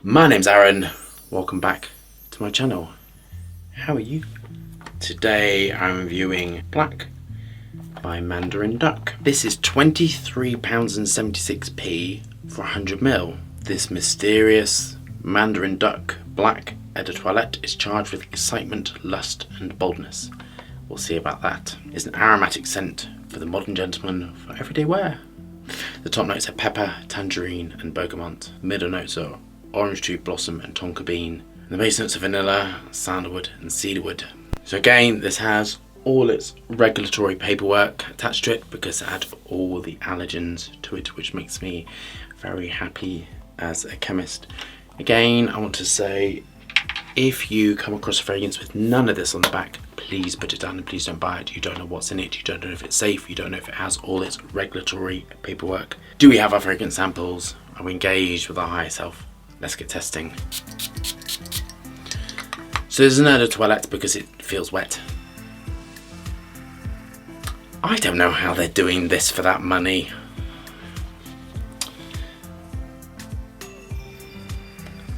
My name's Aaron, welcome back to my channel. How are you? Today I'm reviewing Black by Mandarina Duck. This is £23.76 for 100ml. This mysterious Mandarin Duck Black Eau de Toilette is charged with excitement, lust and boldness. We'll see about that. It's an aromatic scent for the modern gentleman for everyday wear. The top notes are pepper, tangerine and bergamot. The middle notes are orange tree blossom and tonka bean. And the base notes are vanilla, sandalwood and cedarwood. So again, this has all its regulatory paperwork attached to it because it had all the allergens to it, which makes me very happy as a chemist. Again, I want to say, if you come across a fragrance with none of this on the back, please put it down and please don't buy it. You don't know what's in it, you don't know if it's safe, you don't know if it has all its regulatory paperwork. Do we have our fragrance samples? Are we engaged with our higher self? Let's get testing. So there's an eau de toilette because it feels wet. I don't know how they're doing this for that money.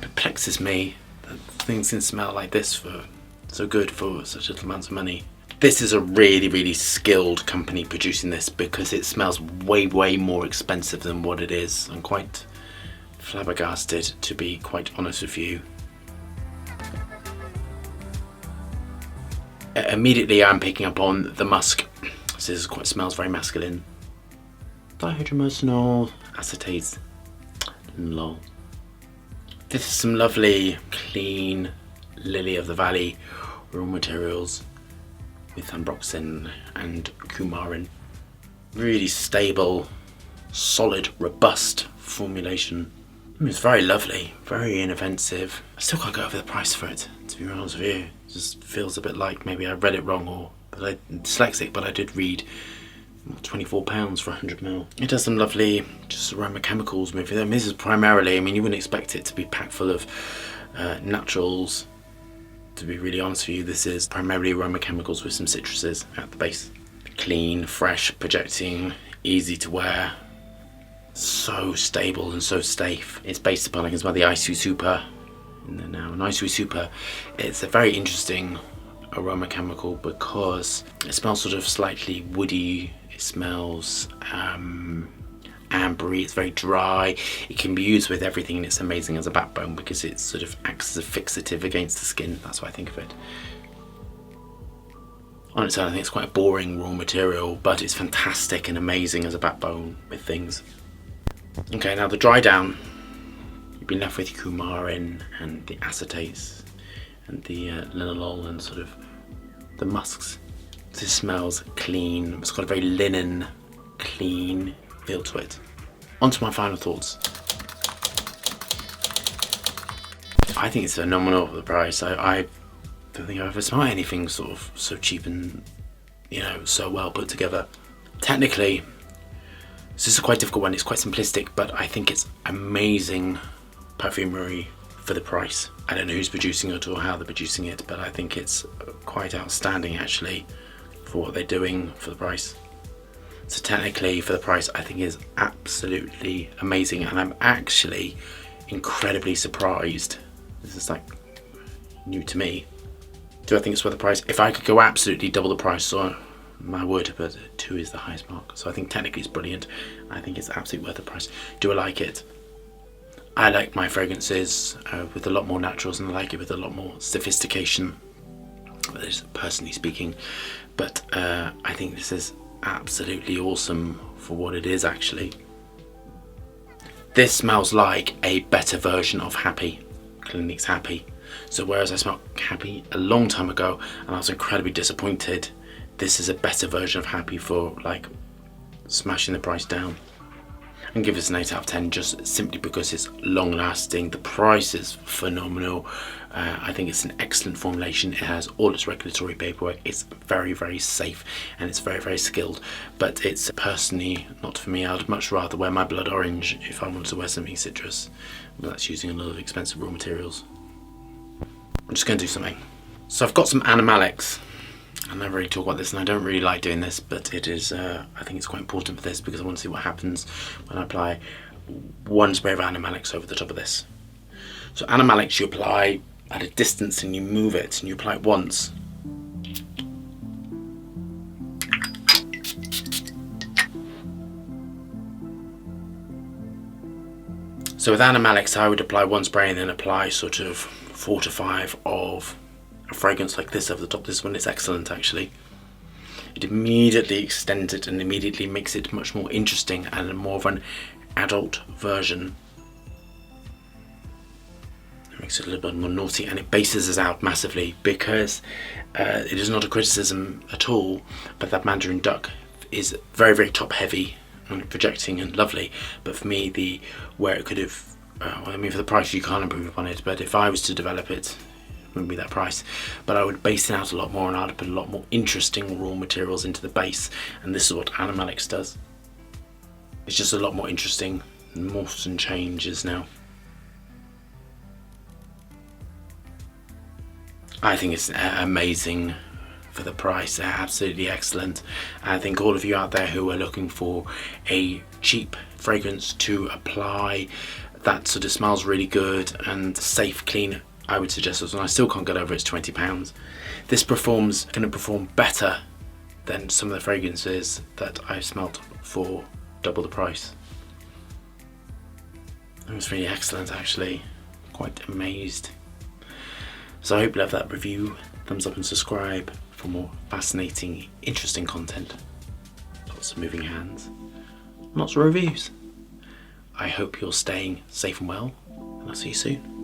Perplexes me that things can smell like this for so good for such little amounts of money. This is a really skilled company producing this because it smells way more expensive than what it is. I'm quite flabbergasted, to be quite honest with you. Immediately I'm picking up on the musk. So this smells very masculine. Dihydromercenol, acetates, lol. This is some lovely, clean lily of the valley raw materials with ambroxan and coumarin. Really stable, solid, robust formulation. It's very lovely, very inoffensive. I still can't get over the price for it, to be honest with you. It just feels a bit like maybe I read it wrong, I'm dyslexic, but I did read £24 for 100ml. It does some lovely just aroma chemicals with it. This is primarily, you wouldn't expect it to be packed full of naturals. To be really honest with you, this is primarily aroma chemicals with some citruses at the base. Clean, fresh, projecting, easy to wear. So stable and so safe. It's based upon, as well, the Isu Super in there now. And Isu Super, it's a very interesting aroma chemical because it smells sort of slightly woody. It smells ambery. It's very dry. It can be used with everything, and it's amazing as a backbone because it sort of acts as a fixative against the skin. That's what I think of it. On its own, I think it's quite a boring raw material, but it's fantastic and amazing as a backbone with things. Okay, now the dry down, you've been left with coumarin and the acetates and the linalool and sort of the musks. This smells clean. It's got a very linen, clean feel to it. On to my final thoughts. I think it's phenomenal for the price. I don't think I've ever smelled anything sort of so cheap and, so well put together. Technically, this is a quite difficult one. It's quite simplistic, but I think it's amazing perfumery for the price. I don't know who's producing it or how they're producing it, but I think it's quite outstanding actually for what they're doing for the price. So technically, for the price, I think is absolutely amazing, and I'm actually incredibly surprised. This is like new to me. Do I think it's worth the price? If I could go absolutely double the price, so I would, but 2 is the highest mark. So I think technically it's brilliant. I think it's absolutely worth the price. Do I like it? I like my fragrances with a lot more naturals, and I like it with a lot more sophistication. That is personally speaking. But I think this is absolutely awesome for what it is actually. This smells like a better version of Happy, Clinique's Happy. So whereas I smelled Happy a long time ago and I was incredibly disappointed, this is a better version of Happy for like smashing the price down. And give this an 8 out of 10 just simply because it's long lasting. The price is phenomenal. I think it's an excellent formulation. It has all its regulatory paperwork. It's very safe and it's very skilled, but it's personally not for me. I'd much rather wear my blood orange if I wanted to wear something citrus, but that's using a lot of expensive raw materials. I'm just going to do something. So I've got some animalics. I never really talk about this, and I don't really like doing this, but it is. I think it's quite important for this because I want to see what happens when I apply one spray of animalics over the top of this. So animalics you apply at a distance and you move it, and you apply it once. So with animalics I would apply one spray and then apply sort of 4 to 5 of a fragrance like this over the top. This one is excellent actually. It immediately extends it and immediately makes it much more interesting and more of an adult version. It makes it a little bit more naughty, and it bases us out massively, because it is not a criticism at all, but that Mandarin Duck is very, very top heavy and projecting and lovely. But for me, where it could have, for the price you can't improve upon it, but if I was to develop it, wouldn't be that price, but I would base it out a lot more, and I'd put a lot more interesting raw materials into the base, and this is what animalics does. It's just a lot more interesting, morphs and changes now. I think it's amazing for the price, absolutely excellent. I think all of you out there who are looking for a cheap fragrance to apply that sort of smells really good and safe, clean, I would suggest this one. I still can't get over it's £20. This going to perform better than some of the fragrances that I've smelt for double the price. It was really excellent actually, quite amazed. So I hope you love that review. Thumbs up and subscribe for more fascinating, interesting content. Lots of moving hands, lots of reviews. I hope you're staying safe and well, and I'll see you soon.